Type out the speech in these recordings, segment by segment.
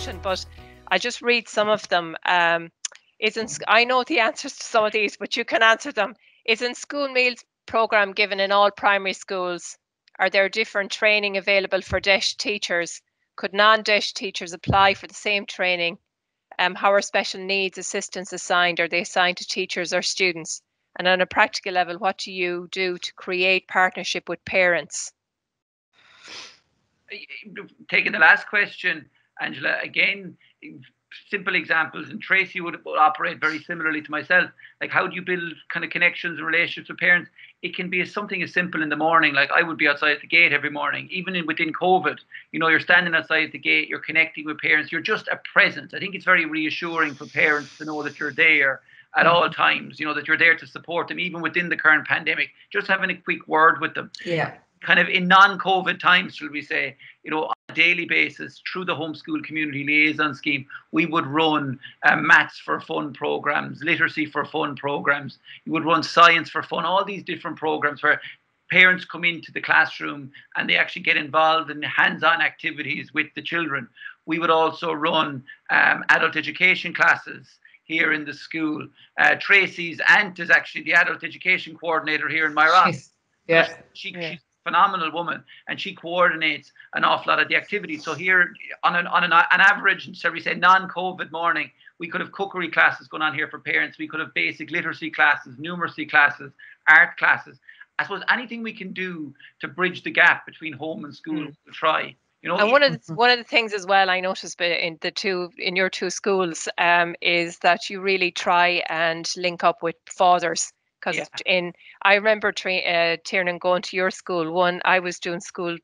discussion, but I just read some of them. I know the answers to some of these, but you can answer them. Isn't school meals program given in all primary schools? Are there different training available for DESH teachers? Could non-DESH teachers apply for the same training? How are special needs assistants assigned? Are they assigned to teachers or students? And on a practical level, what do you do to create partnership with parents? Taking the last question, Angela, again, simple examples, and Tracie would operate very similarly to myself. Like, how do you build kind of connections and relationships with parents? It can be something as simple in the morning. Like, I would be outside the gate every morning, even within COVID. You know, you're standing outside the gate, you're connecting with parents, you're just a presence. I think it's very reassuring for parents to know that you're there at all times, you know, that you're there to support them, even within the current pandemic, just having a quick word with them. Yeah. Kind of in non-COVID times, shall we say, you know, on a daily basis through the homeschool community liaison scheme, we would run maths for fun programs, literacy for fun programs. You would run science for fun, all these different programs where parents come into the classroom and they actually get involved in hands-on activities with the children. We would also run adult education classes here in the school. Tracie's aunt is actually the adult education coordinator here in Moyross. She's a phenomenal woman, and she coordinates an awful lot of the activities. So here, on an average, shall we say, non-COVID morning, we could have cookery classes going on here for parents. We could have basic literacy classes, numeracy classes, art classes. I suppose anything we can do to bridge the gap between home and school, we'll try. You know, and one of the things as well I noticed in your two schools is that you really try and link up with fathers. Because I remember Tiernan going to your school. I was doing school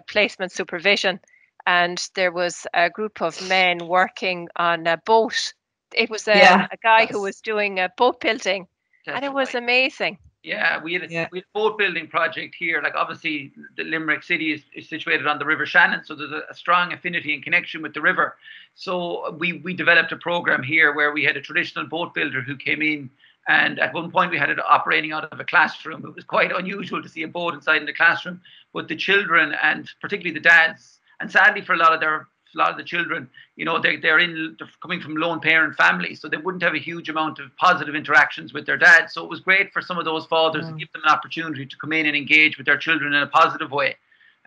placement supervision, and there was a group of men working on a boat. It was a guy who was doing a boat building, and it was amazing. Yeah, we had a boat building project here. Like, obviously, the Limerick city is situated on the River Shannon, so there's a strong affinity and connection with the river. So we developed a program here where we had a traditional boat builder who came in. And at one point we had it operating out of a classroom. It was quite unusual to see a boat inside in the classroom. But the children, and particularly the dads, and sadly for a lot of the children, you know, they're coming from lone parent families, so they wouldn't have a huge amount of positive interactions with their dads. So it was great for some of those fathers to give them an opportunity to come in and engage with their children in a positive way.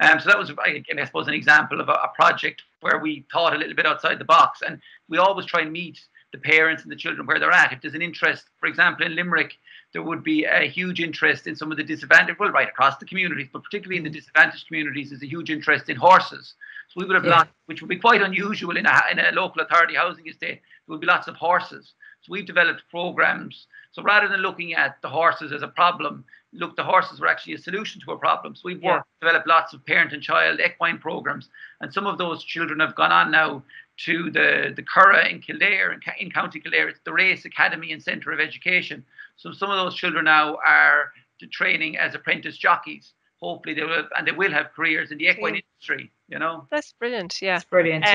So that was, I suppose, an example of a project where we thought a little bit outside the box, and we always try and meet the parents and the children where they're at. If there's an interest, for example, in Limerick, there would be a huge interest in some of the disadvantaged, well, right across the communities, but particularly in the disadvantaged communities, there's a huge interest in horses. So we would have lots, which would be quite unusual in a local authority housing estate. There would be lots of horses. So we've developed programs. So rather than looking at the horses as a problem, look, the horses were actually a solution to a problem. So we've developed lots of parent and child equine programs. And some of those children have gone on now to the Curragh in Kildare, in County Kildare. It's the Race Academy and Centre of Education. So some of those children now are training as apprentice jockeys. Hopefully they will have careers in the equine industry, you know. That's brilliant, yeah. That's brilliant,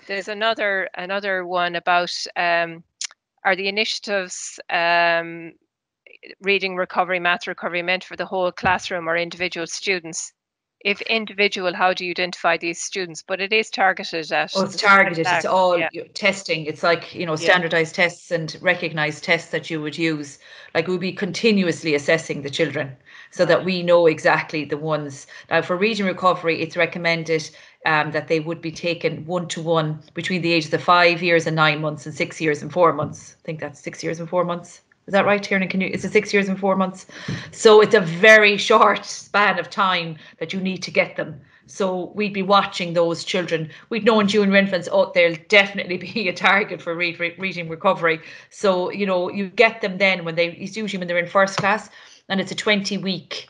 There's another one about are the initiatives reading recovery, math recovery meant for the whole classroom or individual students? If individual, how do you identify these students? But it is targeted at. Oh, it's targeted. It's all testing. It's like, you know, standardized tests and recognized tests that you would use. Like, we'll be continuously assessing the children so that we know exactly the ones. Now, for reading recovery, it's recommended that they would be taken 1-to-1 between the ages of 5 years and 9 months and 6 years and 4 months. I think that's 6 years and 4 months. Is that right, Tiernan? Is it 6 years and 4 months? So it's a very short span of time that you need to get them. So we'd be watching those children. We'd know in junior infants, they'll definitely be a target for reading recovery. So, you know, you get them then it's usually when they're in first class, and it's a 20-week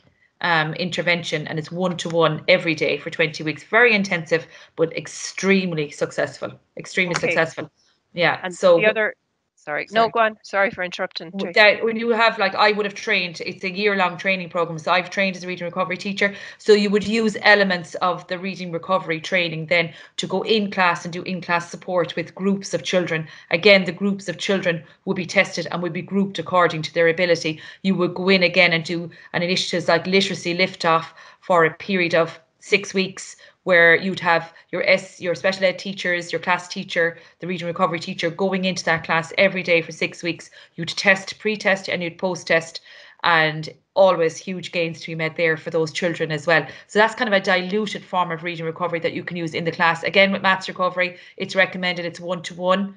intervention, and it's 1-to-1 every day for 20 weeks. Very intensive, but extremely successful. Successful. Yeah. And so the other. Sorry. No, go on. Sorry for interrupting. When you have, like, I would have trained, it's a year-long training program. So I've trained as a reading recovery teacher. So you would use elements of the reading recovery training then to go in class and do in-class support with groups of children. Again, the groups of children would be tested and would be grouped according to their ability. You would go in again and do an initiatives like literacy lift-off for a period of 6 weeks, where you'd have your special ed teachers, your class teacher, the regional recovery teacher going into that class every day for 6 weeks. You'd test, pre-test, and you'd post-test, and always huge gains to be made there for those children as well. So that's kind of a diluted form of regional recovery that you can use in the class. Again, with maths recovery, it's recommended it's 1-to-1.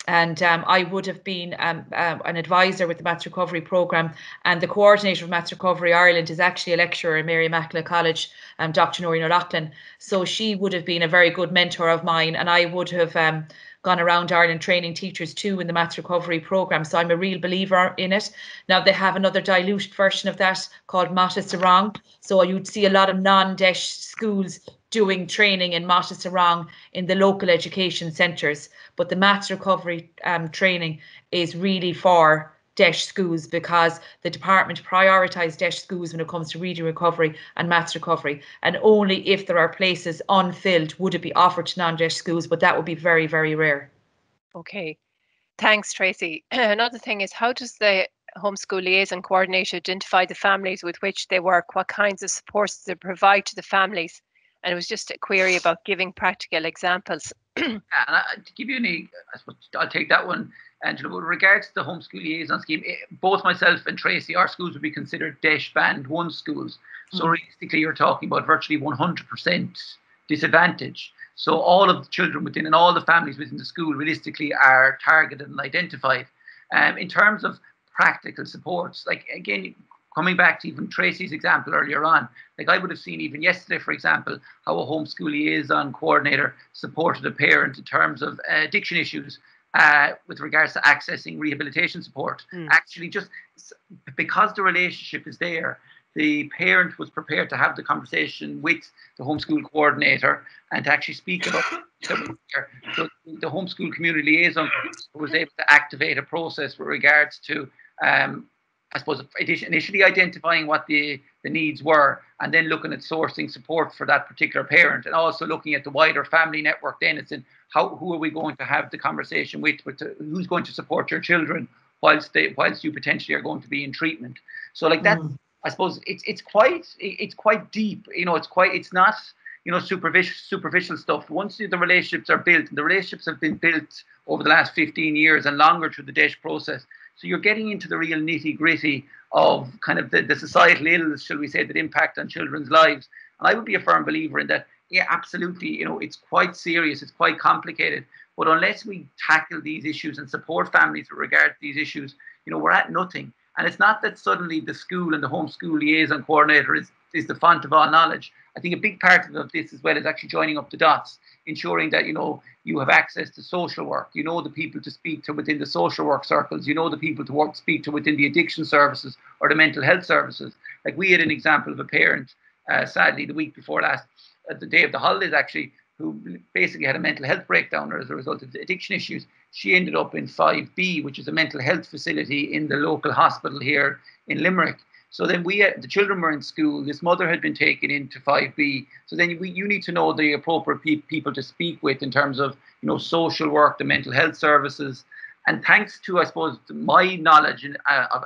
And I would have been an advisor with the Maths Recovery Programme, and the coordinator of Maths Recovery Ireland is actually a lecturer in Mary Immaculate College, Dr. Noreen O'Loughlin. So she would have been a very good mentor of mine, and I would have gone around Ireland training teachers too in the Maths Recovery Programme. So I'm a real believer in it. Now they have another diluted version of that called Mata Sarong. So you'd see a lot of non-DEIS schools doing training in Mata Sarong in the local education centres, but the maths recovery training is really for DEIS schools, because the department prioritise DEIS schools when it comes to reading recovery and maths recovery, and only if there are places unfilled would it be offered to non-DEIS schools, but that would be very, very rare. Okay, thanks, Tracie. Another thing is, how does the homeschool liaison coordinator identify the families with which they work? What kinds of supports they provide to the families? And it was just a query about giving practical examples. And to give you any, I suppose I'll take that one, Angela. With regards to the homeschool liaison scheme, both myself and Tracie, our schools would be considered DEIS Band 1 schools. So realistically, you're talking about virtually 100% disadvantage. So all of the children within and all the families within the school realistically are targeted and identified. In terms of practical supports, like again, coming back to even Tracie's example earlier on, like I would have seen even yesterday, for example, how a homeschool liaison coordinator supported a parent in terms of addiction issues with regards to accessing rehabilitation support. Actually, just because the relationship is there, the parent was prepared to have the conversation with the homeschool coordinator and to actually speak about it. So the homeschool community liaison was able to activate a process with regards to I suppose initially identifying what the needs were, and then looking at sourcing support for that particular parent, and also looking at the wider family network. Then it's in who are we going to have the conversation with who's going to support your children whilst you potentially are going to be in treatment. So like that, I suppose it's quite deep. It's not superficial stuff. Once the relationships are built, and the relationships have been built over the last 15 years and longer through the DEIS process. So you're getting into the real nitty gritty of kind of the societal ills, shall we say, that impact on children's lives. And I would be a firm believer in that. Yeah, absolutely. It's quite serious. It's quite complicated. But unless we tackle these issues and support families with regard to these issues, we're at nothing. And it's not that suddenly the school and the homeschool liaison coordinator is the font of all knowledge. I think a big part of this as well is actually joining up the dots, ensuring that, you have access to social work, the people to speak to within the social work circles, the people to speak to within the addiction services or the mental health services. Like we had an example of a parent, sadly, the week before last, the day of the holidays actually, who basically had a mental health breakdown as a result of the addiction issues. She ended up in 5B, which is a mental health facility in the local hospital here in Limerick. So then the children were in school. This mother had been taken into 5B. So then you need to know the appropriate people to speak with in terms of, social work, the mental health services. And thanks to, I suppose, my knowledge and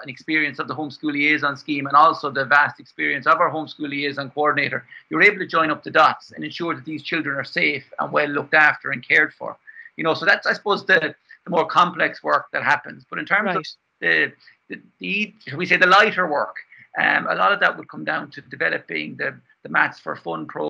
experience of the homeschool liaison scheme, and also the vast experience of our homeschool liaison coordinator, you're able to join up the dots and ensure that these children are safe and well looked after and cared for. So that's, I suppose, the more complex work that happens. But in terms of shall we say, the lighter work, a lot of that would come down to developing the Maths for Fun program,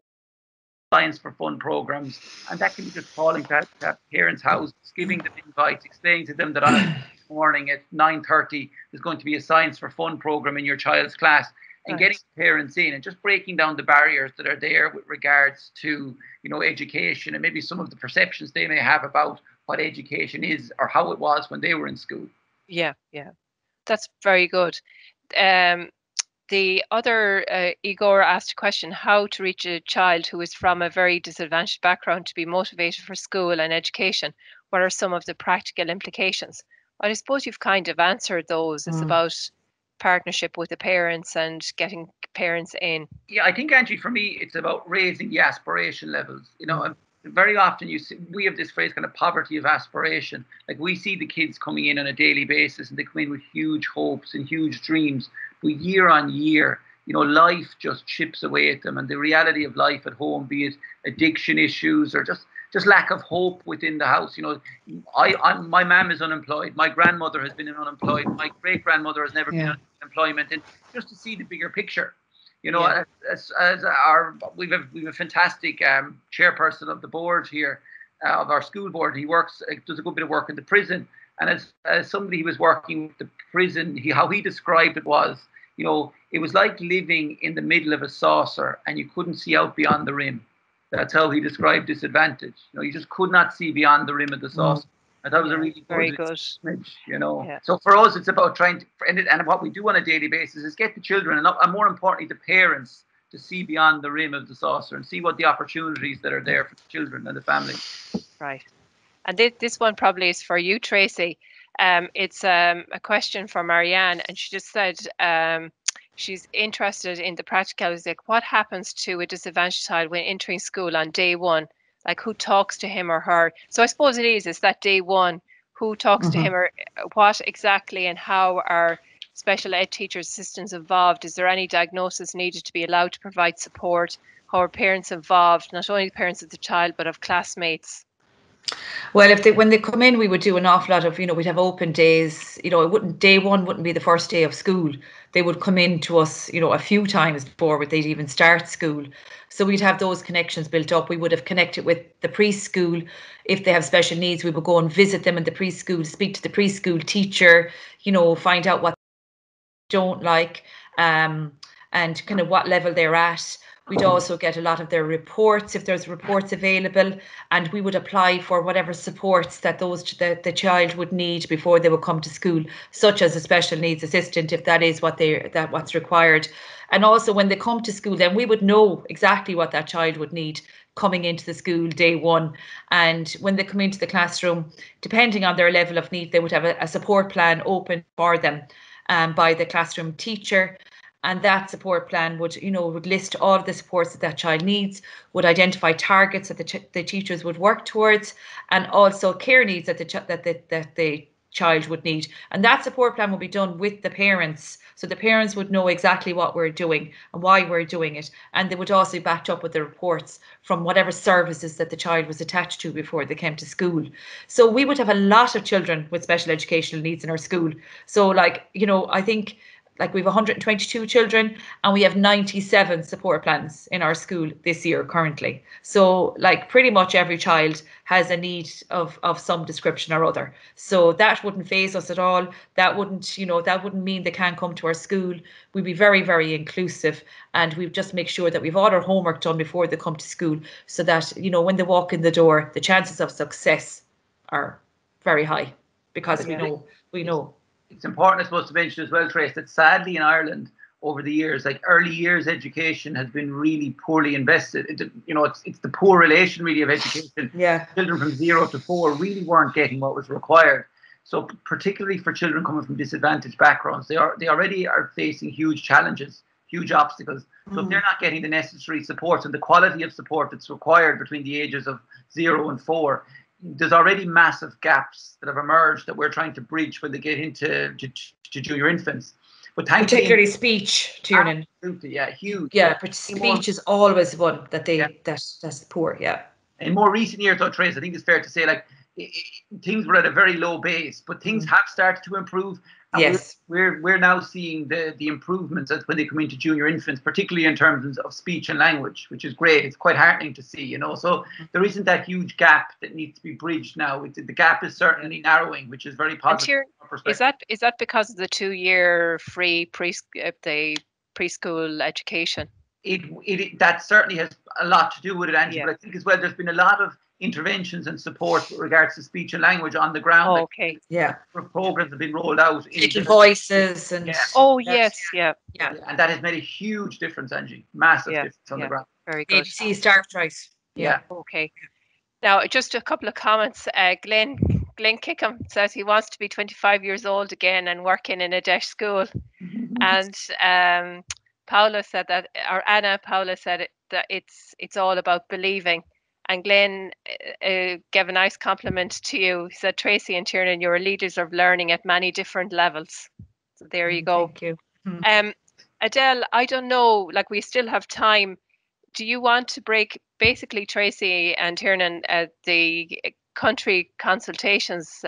Science for Fun programs, and that can be just calling to parents' houses, giving them invites, explaining to them that on a morning at 9:30 there's going to be a Science for Fun program in your child's class, and getting parents in and just breaking down the barriers that are there with regards to education and maybe some of the perceptions they may have about what education is or how it was when they were in school. Yeah, that's very good. The other, Igor asked a question, how to reach a child who is from a very disadvantaged background to be motivated for school and education. What are some of the practical implications? Well, I suppose you've kind of answered those. It's about partnership with the parents and getting parents in. Yeah, I think, Angie, for me, it's about raising the aspiration levels. Very often we have this phrase, kind of poverty of aspiration. Like we see the kids coming in on a daily basis and they come in with huge hopes and huge dreams. But year on year, life just chips away at them, and the reality of life at home, be it addiction issues or just lack of hope within the house. My mum is unemployed. My grandmother has been unemployed. My great grandmother has never been in employment, and just to see the bigger picture. We've a fantastic chairperson of the board here, of our school board. He does a good bit of work in the prison, and as somebody who was working with the prison, how he described it was, it was like living in the middle of a saucer and you couldn't see out beyond the rim. That's how he described disadvantage. You just could not see beyond the rim of the saucer. And that was a really good image, Yeah. So for us, it's about trying to, and what we do on a daily basis is get the children, and more importantly, the parents, to see beyond the rim of the saucer and see what the opportunities that are there for the children and the family. Right. And this one probably is for you, Tracie. It's a question from Marianne, and she just said she's interested in the practicalities. Like, what happens to a disadvantaged child when entering school on day one? Like, who talks to him or her? So I suppose it's that day one, who talks to him, or what exactly and how are special ed teachers' assistants involved? Is there any diagnosis needed to be allowed to provide support? How are parents involved, not only the parents of the child, but of classmates? Well, when they come in, we would do an awful lot of, we'd have open days. Day one wouldn't be the first day of school. They would come in to us, a few times before they'd even start school. So we'd have those connections built up. We would have connected with the preschool. If they have special needs, we would go and visit them in the preschool, speak to the preschool teacher, find out what they don't like, and kind of what level they're at. We'd also get a lot of their reports, if there's reports available, and we would apply for whatever supports that the child would need before they would come to school, such as a special needs assistant, if that is what's required. And also when they come to school, then we would know exactly what that child would need coming into the school day one. And when they come into the classroom, depending on their level of need, they would have a support plan open for them by the classroom teacher. And that support plan would list all of the supports that child needs, would identify targets that the teachers would work towards, and also care needs that the child would need. And that support plan will be done with the parents. So the parents would know exactly what we're doing and why we're doing it. And they would also be backed up with the reports from whatever services that the child was attached to before they came to school. So we would have a lot of children with special educational needs in our school. So I think we have 122 children and we have 97 support plans in our school this year currently. So pretty much every child has a need of some description or other. So that wouldn't faze us at all. That wouldn't mean they can't come to our school. We'd be very, very inclusive, and we just make sure that we've all our homework done before they come to school, so that, when they walk in the door, the chances of success are very high, because we know. It's important, I suppose, to mention as well, Trace, that sadly in Ireland over the years, early years education has been really poorly invested. It's the poor relation really of education. Yeah. Children from 0 to 4 really weren't getting what was required. So particularly for children coming from disadvantaged backgrounds, they already are facing huge challenges, huge obstacles. So if they're not getting the necessary supports and the quality of support that's required between the ages of 0 and 4, there's already massive gaps that have emerged that we're trying to bridge when they get into junior infants. But particularly speech, Tiernan. Absolutely, yeah, huge. Yeah, but speech is always one that that's poor. Yeah. In more recent years, though, Trace, I think it's fair to say things were at a very low base, but things have started to improve. And yes, we're now seeing the improvements when they come into junior infants, particularly in terms of speech and language, which is great. It's quite heartening to see, So there isn't that huge gap that needs to be bridged now. The gap is certainly narrowing, which is very positive. Is that because of the 2-year free preschool education? That certainly has a lot to do with it, Angie. Yeah. But I think as well, there's been a lot of interventions and support with regards to speech and language on the ground. Oh, okay. Programs have been rolled out. Little voices and. Yeah. Oh yes, yeah. And that has made a huge difference, Angie. Massive difference on the ground. Very good. ABC start right. Yeah. Okay. Now, just a couple of comments. Glenn Kickham says he wants to be 25 years old again and working in a deaf school. And Paula said that, or Paula said that it's all about believing. And Glenn gave a nice compliment to you. He said, Tracie and Tiernan, you're leaders of learning at many different levels. So there you go. Thank you. Adele, I don't know, like we still have time. Do you want to break, basically, Tracie and Tiernan, the country consultations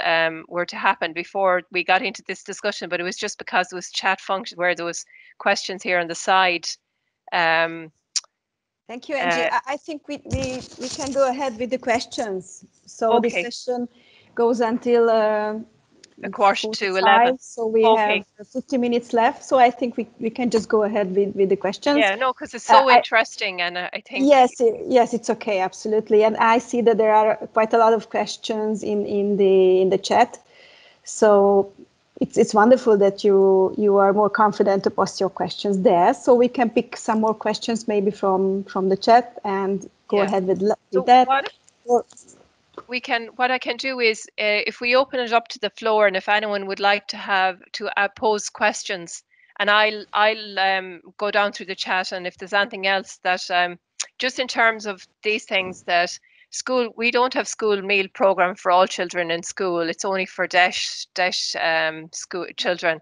were to happen before we got into this discussion, but it was just because there was chat function where there was questions here on the side. Thank you, Angie. I think we can go ahead with the questions. So okay. this session goes until a quarter to 11. So we have 50 minutes left. So I think we can just go ahead with the questions. Yeah, no, because it's so interesting, and I think yes, it's okay, absolutely. And I see that there are quite a lot of questions in the chat. So it's wonderful that you are more confident to post your questions there. So we can pick some more questions maybe from the chat and go ahead with that. What I can do is if we open it up to the floor, and if anyone would like to pose questions, and I'll go down through the chat, and if there's anything else that just in terms of these things that we don't have school meal program for all children in school. It's only for DEIS school children.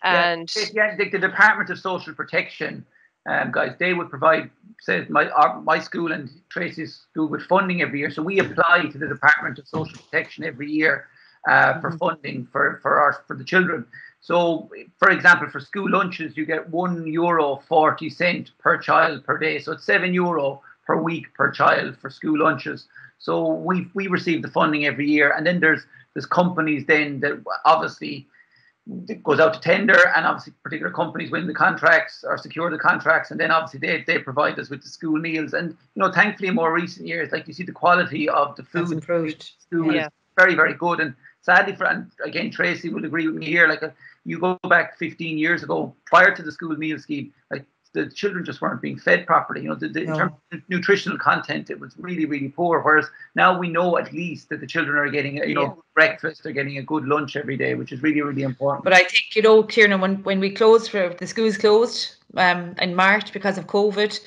And the Department of Social Protection, guys, they would provide, says my school and Tracie's school, with funding every year. So we apply to the Department of Social Protection every year for funding for the children. So, for example, for school lunches, you get €1.40 per child per day. So it's €7 per week per child for school lunches. So we receive the funding every year, and then there's companies then that obviously it goes out to tender, and obviously particular companies win the contracts or secure the contracts, and then obviously they provide us with the school meals. And thankfully in more recent years, like you see, the quality of the food improved. School is very, very good. And sadly, and again, Tracie will agree with me here, like you go back 15 years ago, prior to the school meal scheme, like the children just weren't being fed properly. In terms of nutritional content, it was really, really poor. Whereas now we know at least that the children are getting, breakfast, they're getting a good lunch every day, which is really, really important. But I think, Tiernan, when we closed, the schools closed in March because of COVID,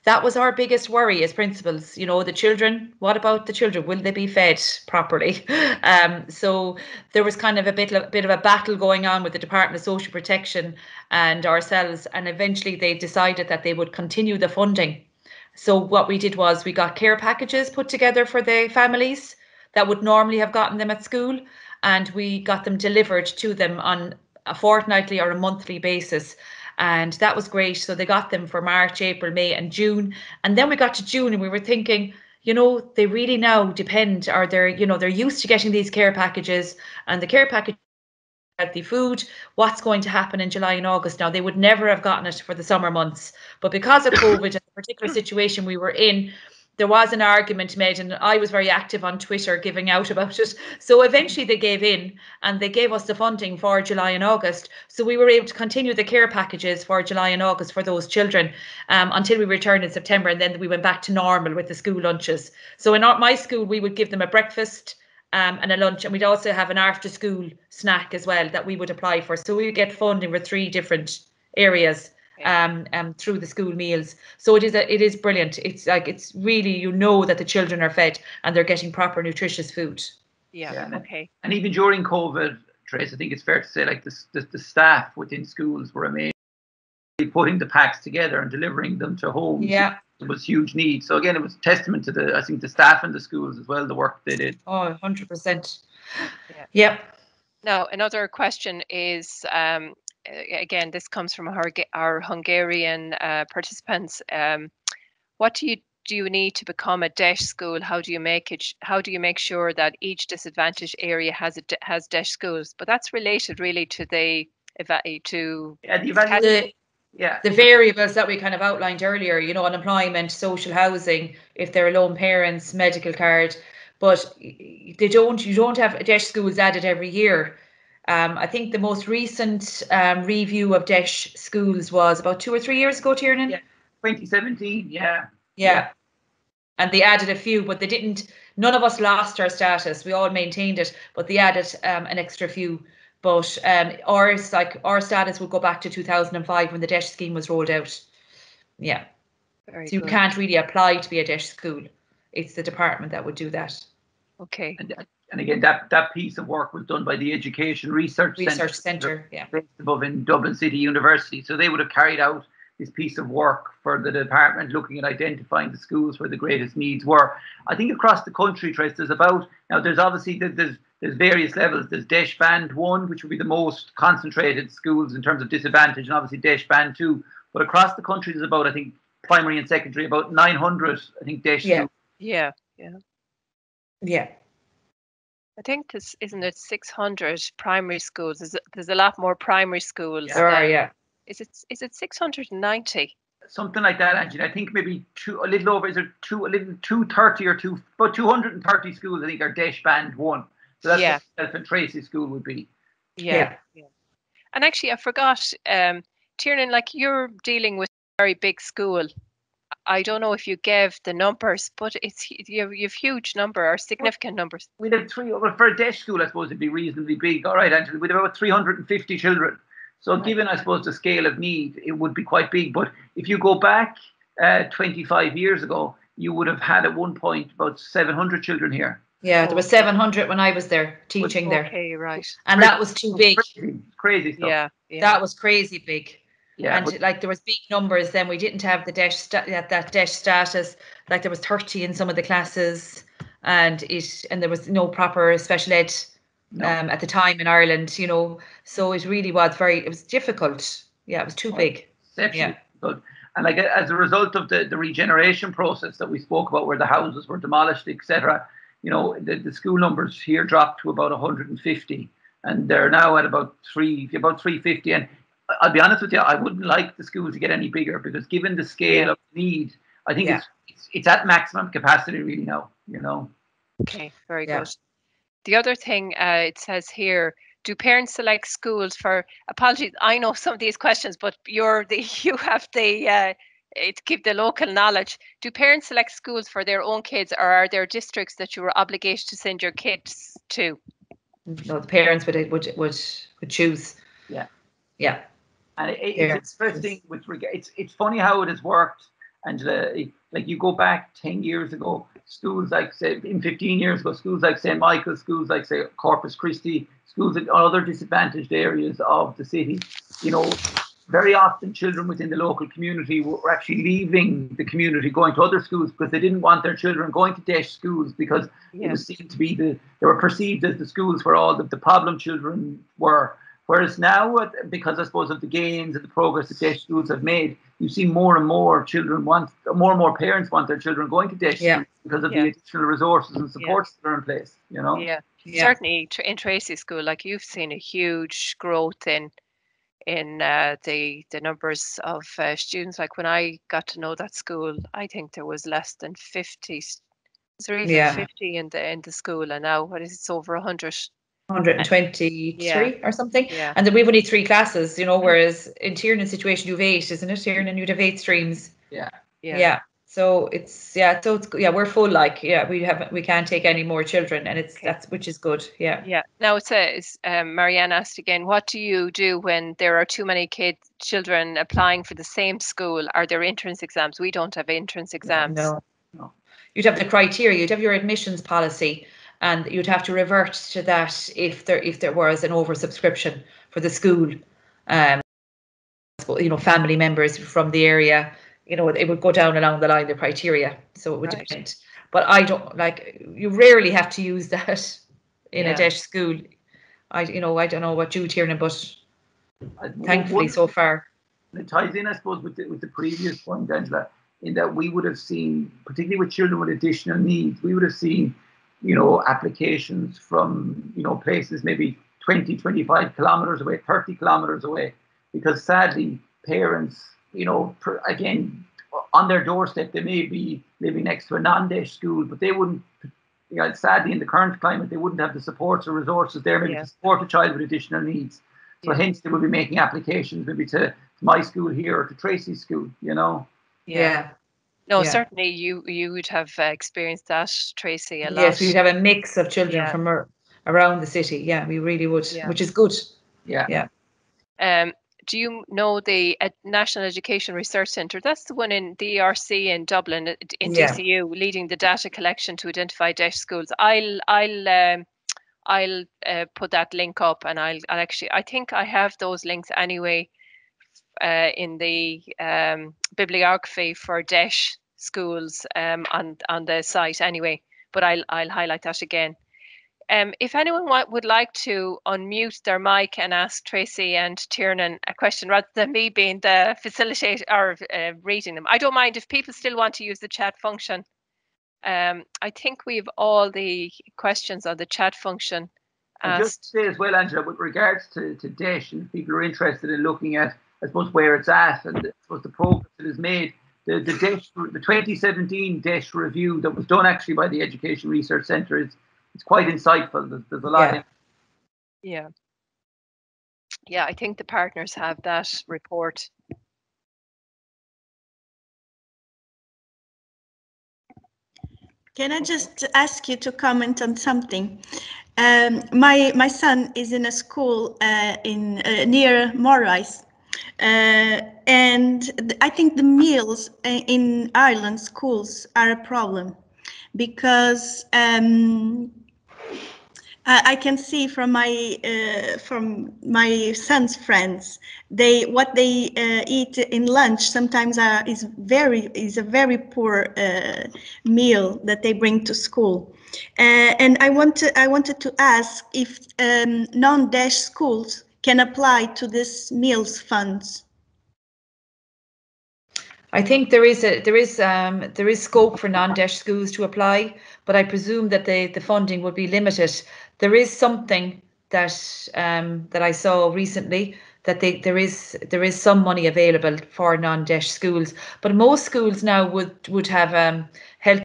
that was our biggest worry as principals. The children, what about the children? Will they be fed properly? So there was kind of a bit of a battle going on with the Department of Social Protection and ourselves. And eventually they decided that they would continue the funding. So what we did was we got care packages put together for the families that would normally have gotten them at school. And we got them delivered to them on a fortnightly or a monthly basis. And that was great. So they got them for March, April, May and June. And then we got to June and we were thinking, they really now depend, or they're used to getting these care packages, and the care package healthy food. What's going to happen in July and August? Now, they would never have gotten it for the summer months. But because of COVID and the particular situation we were in, there was an argument made, and I was very active on Twitter giving out about it. So eventually they gave in and they gave us the funding for July and August. So we were able to continue the care packages for July and August for those children until we returned in September. And then we went back to normal with the school lunches. So in my school, we would give them a breakfast and a lunch, and we'd also have an after school snack as well that we would apply for. So we would get funding for 3 different areas through the school meals. So it is brilliant. It's really, that the children are fed and they're getting proper nutritious food. Okay. And even during COVID, Trace, I think it's fair to say, like the staff within schools were amazing, putting the packs together and delivering them to homes. Yeah, it was huge need. So again, it was a testament to the staff in the schools as well, the work they did. 100%. Yep. Now another question is, again, this comes from our Hungarian participants. What do you need to become a DEIS school? How do you make sure that each disadvantaged area has DEIS schools? But that's related really to the variables that we kind of outlined earlier. Unemployment, social housing, if they're alone parents, medical card. But you don't have DEIS schools added every year. I think the most recent review of DEIS schools was about 2 or 3 years ago, Tiernan? Yeah, 2017, yeah. And they added a few, but they didn't, none of us lost our status. We all maintained it, but they added an extra few. But our status would go back to 2005 when the DEIS scheme was rolled out. Yeah. Very so you good. Can't really apply to be a DEIS school. It's the department that would do that. Okay. And And again, that piece of work was done by the Education Research Centre, based above in Dublin City University. So they would have carried out this piece of work for the department, looking at identifying the schools where the greatest needs were. I think across the country, Trace, there's obviously there's various levels. There's DEIS Band 1, which would be the most concentrated schools in terms of disadvantage, and obviously DEIS Band 2. But across the country, there's about, I think, primary and secondary, about 900, I think, DEIS schools. Yeah. I think isn't it 600 primary schools? There's a lot more primary schools. There are. Is it 690? Something like that, Angela. I think maybe a little over. Is it 230 or about 230 schools? I think are DEIS Band 1. So that's what and Tracie school would be. Yeah. And actually, I forgot, Tiernan, like you're dealing with a very big school. I don't know if you gave the numbers, but you have huge number or significant numbers. We'd have for a DEIS school, I suppose it'd be reasonably big. All right, Angela, we'd have about 350 children. So given, I suppose, the scale of need, it would be quite big. But if you go back 25 years ago, you would have had at one point about 700 children here. Yeah, there was 700 when I was there teaching there. Okay, right. And that was too big. Crazy stuff. Yeah. That was crazy big. Yeah, and like there was big numbers then. We didn't have the DEIS that DEIS status. Like there was 30 in some of the classes, and there was no proper special ed at the time in Ireland, you know. So it really was it was difficult. Yeah, it was too big. Exceptionally good. And like as a result of the regeneration process that we spoke about, where the houses were demolished, etc., you know, the school numbers here dropped to about 150, and they're now at about 350. And I'll be honest with you, I wouldn't like the schools to get any bigger, because given the scale of need, I think it's at maximum capacity really now, you know. Okay, very good. The other thing it says here, do parents select schools for, apologies, I know some of these questions, but you have the to keep the local knowledge. Do parents select schools for their own kids, or are there districts that you were obligated to send your kids to? No, the parents would choose. Yeah. And it's interesting with regard. It's funny how it has worked, Angela. Like you go back 10 years ago, schools like, say, in 15 years ago, schools like St. Michael's, schools like, say, Corpus Christi, schools in other disadvantaged areas of the city, you know, very often children within the local community were actually leaving the community, going to other schools, because they didn't want their children going to DEIS schools, because it was seen to be they were perceived as the schools where all the problem children were. Whereas now, because I suppose of the gains and the progress that DEIS schools have made, you see more and more parents want their children going to DEIS schools because of the additional resources and supports that are in place, you know? Yeah. Certainly in Tracie school, like you've seen a huge growth in the numbers of students. Like when I got to know that school, I think there was less than 50. Is there even 50 in the school? And now it's over 100. 123 or something, and then we've only 3 classes, you know, whereas in Tiernan's situation you've 8, isn't it, Tiernan? You'd have 8 streams. So we're full, like we can't take any more children, and which is good. Now it says Marianne asked again, what do you do when there are too many children applying for the same school? Are there entrance exams? We don't have entrance exams. No. You'd have the criteria, you'd have your admissions policy, and you'd have to revert to that if there was an oversubscription for the school. You know, family members from the area, you know, it would go down along the line, the criteria. So it would depend. But I don't, you rarely have to use that in a DEIS school. I don't know what you, Tiernan, but thankfully so far. It ties in, I suppose, with the previous point, Angela, in that we would have seen, particularly with children with additional needs, we would have seen, you know, applications from, you know, places maybe 20, 25 kilometers away, 30 kilometers away, because sadly parents, you know, again, on their doorstep, they may be living next to a non-DEIS school, but they wouldn't, you know, sadly in the current climate, they wouldn't have the supports or resources there maybe to support a child with additional needs. So hence they would be making applications maybe to my school here or to Tracie's school, you know. Certainly you would have experienced that, Tracie, a lot. Yes, we'd have a mix of children from around the city. Yeah, we really would, which is good. Do you know the National Education Research Centre? That's the one in the ERC in Dublin, in DCU, leading the data collection to identify DEIS schools. I'll I'll put that link up, and I'll actually, I think I have those links anyway in the bibliography for DESH schools on the site anyway, but I'll highlight that again. If anyone would like to unmute their mic and ask Tracie and Tiernan a question rather than me being the facilitator or reading them, I don't mind if people still want to use the chat function. I think we have all the questions on the chat function asked. And just to say as well, Angela, with regards to DESH, and if people are interested in looking at, I suppose, where it's at and I suppose the progress that is made, the 2017 DESH review that was done actually by the Education Research Centre it's quite insightful. There's a lot in it. Yeah. Yeah, I think the partners have that report. Can I just ask you to comment on something? My son is in a school in near Moyross, and I think the meals in Ireland schools are a problem because I can see from my son's friends, what they eat in lunch sometimes is a very poor meal that they bring to school, and I wanted to ask if non-DESH schools can apply to this meals funds. I think there is scope for non-DESH schools to apply, but I presume that the funding would be limited. There is something that that I saw recently that there is some money available for non-DESH schools, but most schools now would have health,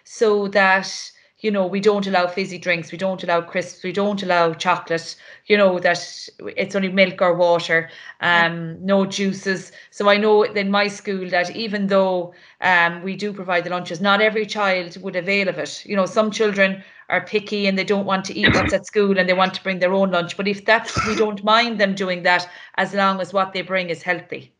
so that we don't allow fizzy drinks, we don't allow crisps, we don't allow chocolate, that it's only milk or water, no juices. So I know in my school that even though we do provide the lunches, not every child would avail of it. Some children are picky and they don't want to eat what's at school and they want to bring their own lunch. But if we don't mind them doing that as long as what they bring is healthy.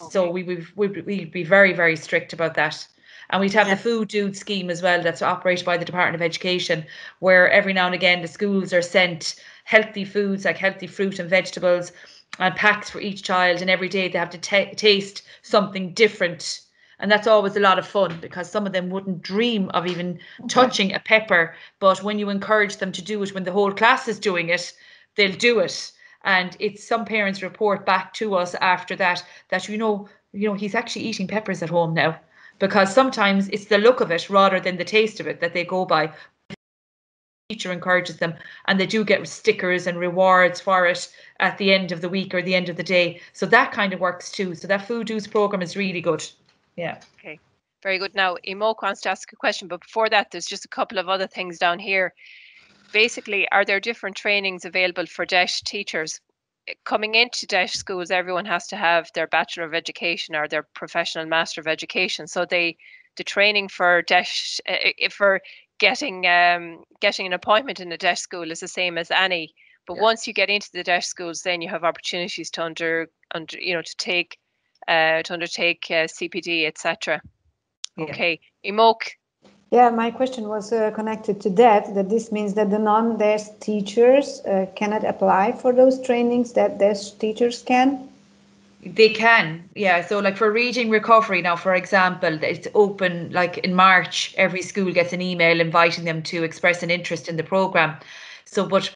Okay. So we'd be very, very strict about that. And we'd have the food dude scheme as well, that's operated by the Department of Education, where every now and again the schools are sent healthy foods like healthy fruit and vegetables and packs for each child, and every day they have to taste something different. And that's always a lot of fun because some of them wouldn't dream of even touching a pepper, but when you encourage them to do it when the whole class is doing it, they'll do it. And some parents report back to us after that he's actually eating peppers at home now. Because sometimes it's the look of it rather than the taste of it that they go by. The teacher encourages them, and they do get stickers and rewards for it at the end of the week or the end of the day. So that kind of works too. So that food dues program is really good. Yeah. Okay, very good. Now, Imoke wants to ask a question, but before that, there's just a couple of other things down here. Basically, are there different trainings available for DESH teachers? Coming into DESH schools, everyone has to have their Bachelor of Education or their Professional Master of Education. So the training for DESH, for getting an appointment in a DESH school is the same as any. But once you get into the DESH schools, then you have opportunities to undertake CPD, etc. Okay, Imoke. Yeah, my question was connected to that this means that the non-DESH teachers cannot apply for those trainings that DESH teachers can? They can, yeah. So like for reading recovery now, for example, it's open, like in March, every school gets an email inviting them to express an interest in the programme. So, but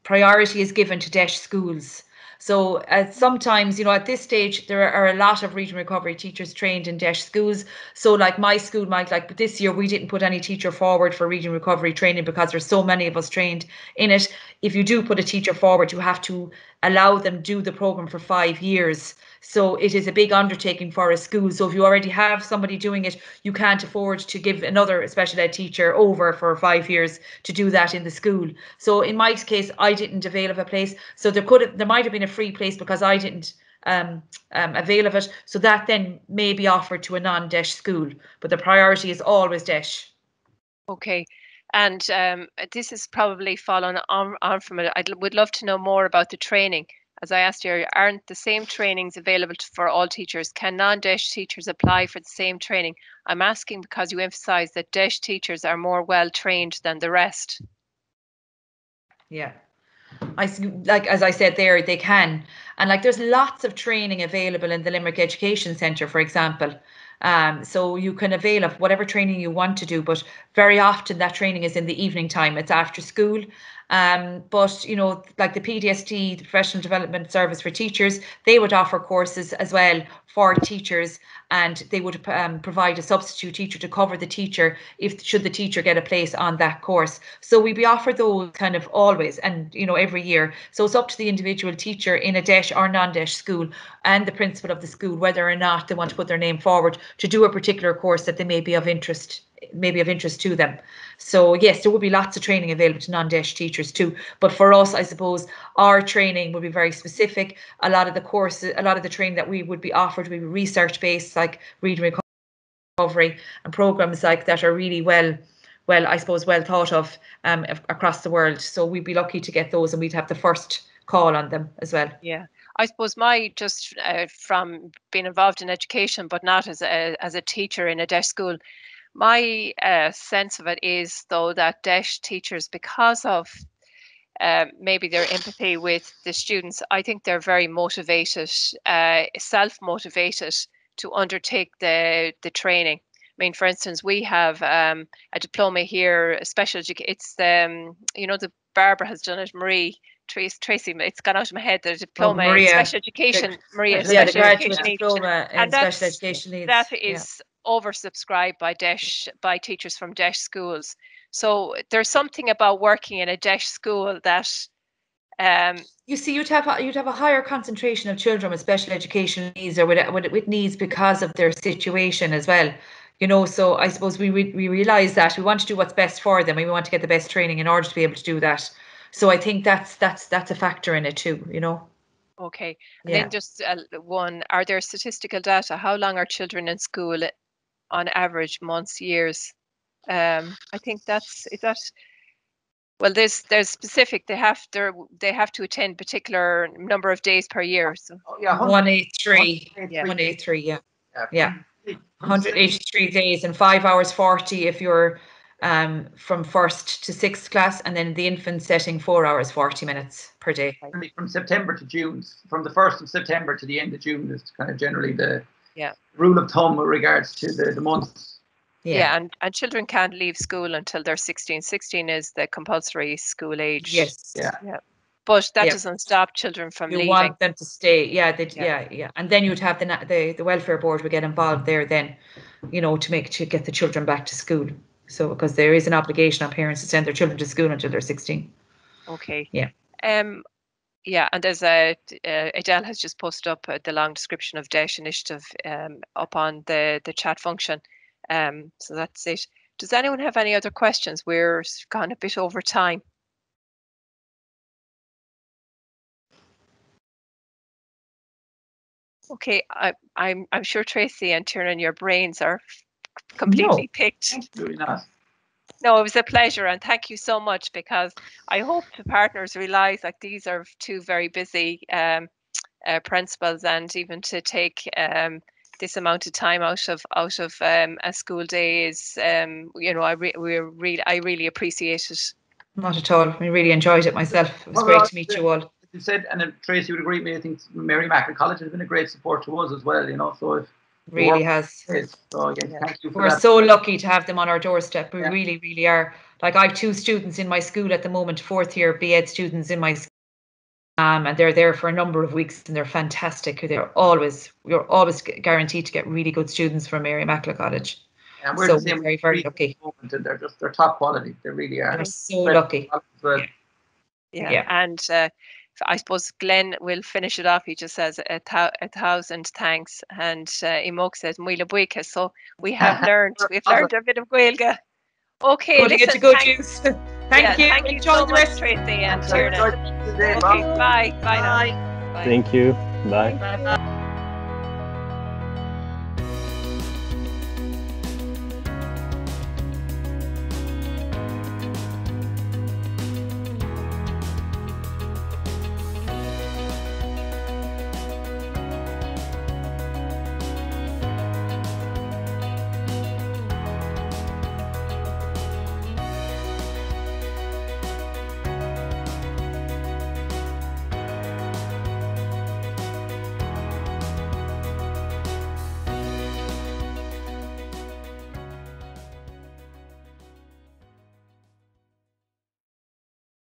priority is given to DESH schools. So sometimes, at this stage, there are a lot of reading recovery teachers trained in DESH schools. So like my school but this year we didn't put any teacher forward for reading recovery training because there's so many of us trained in it. If you do put a teacher forward, you have to allow them do the programme for 5 years. So it is a big undertaking for a school. So if you already have somebody doing it, you can't afford to give another special ed teacher over for 5 years to do that in the school. So in my case, I didn't avail of a place. So there might have been a free place because I didn't avail of it. So that then may be offered to a non-DESH school, but the priority is always DESH. Okay. And this is probably following on from it. I would love to know more about the training. As I asked you, aren't the same trainings available for all teachers? Can non-DESH teachers apply for the same training? I'm asking because you emphasise that DESH teachers are more well trained than the rest. Yeah. Like, as I said there, they can. And like, there's lots of training available in the Limerick Education Centre, for example. So you can avail of whatever training you want to do, but very often that training is in the evening time. It's after school. But, you know, like the PDST, the Professional Development Service for Teachers, they would offer courses as well for teachers, and they would provide a substitute teacher to cover the teacher should the teacher get a place on that course. So we offer those kind of always, and, you know, every year. So it's up to the individual teacher in a DEIS or non-DEIS school and the principal of the school whether or not they want to put their name forward to do a particular course that they may be of interest to them. So yes, there will be lots of training available to non-DEIS teachers too. But for us, I suppose our training will be very specific. A lot of the training that we would be offered will be research based, like reading recovery, and programs like that are really well thought of across the world. So we'd be lucky to get those, and we'd have the first call on them as well. Yeah, I suppose from being involved in education, but not as a teacher in a DEIS school, my sense of it is, though, that DEIS teachers, because of maybe their empathy with the students, I think they're very motivated, self-motivated to undertake the training. I mean, for instance, we have a diploma here, a special education. It's you know, the Barbara has done it, Tracie, it's gone out of my head, the diploma in special education, Maria, the graduate diploma in special education needs. That is oversubscribed by teachers from DEIS schools. So there's something about working in a DEIS school that you see, you'd have a higher concentration of children with special education needs or with needs because of their situation as well. You know, so I suppose we realise that we want to do what's best for them, and we want to get the best training in order to be able to do that. So I think that's a factor in it too, you know. Okay. And then just one, are there statistical data? How long are children in school on average, months, years? I think well, there's specific, they have to attend particular number of days per year. So 183. Yeah. 183, yeah. 183 days and 5 hours 40 if you're from first to sixth class, and then the infant setting 4 hours 40 minutes per day. From September to June, from the 1st of September to the end of June is kind of generally the rule of thumb with regards to the months. Yeah, and children can't leave school until they're 16. 16 is the compulsory school age. Yes. Yeah. But that doesn't stop children from leaving. You want them to stay. Yeah. And then you'd have the welfare board would get involved there then, you know, to get the children back to school. So because there is an obligation on parents to send their children to school until they're 16. Okay. Yeah. Yeah, and there's Adele has just posted up the long description of DEIS initiative up on the chat function. So that's it. Does anyone have any other questions? We're gone a bit over time. Okay, I'm sure Tracie and Tiernan, your brains are completely picked. Absolutely not. No, it was a pleasure, and thank you so much, because I hope the partners realise that these are two very busy principals, and even to take this amount of time out of a school day is, you know, I really appreciate it. Not at all. I really enjoyed it myself. It was great to meet you all. You said, and Tracie would agree with me, I think Mary Immaculate College has been a great support to us as well, you know, so really has. So again, thank you for We're so lucky to have them on our doorstep. We really, really are. Like, I have 2 students in my school at the moment, 4th year BEd students in my school. And they're there for a number of weeks, and they're fantastic. You're always guaranteed to get really good students from Mary Immaculate College. And we're very, very lucky. And they're top quality. They really are. They're so lucky. Yeah. And I suppose Glenn will finish it off. He just says 1,000 thanks, and Imog says Muila Buika. So we have learned. We've learned a bit of Gaeilge. Okay, listen, thank you. Thank you so much, Tracie and Tiernan. Okay, bye now. Thank you. Bye. Bye.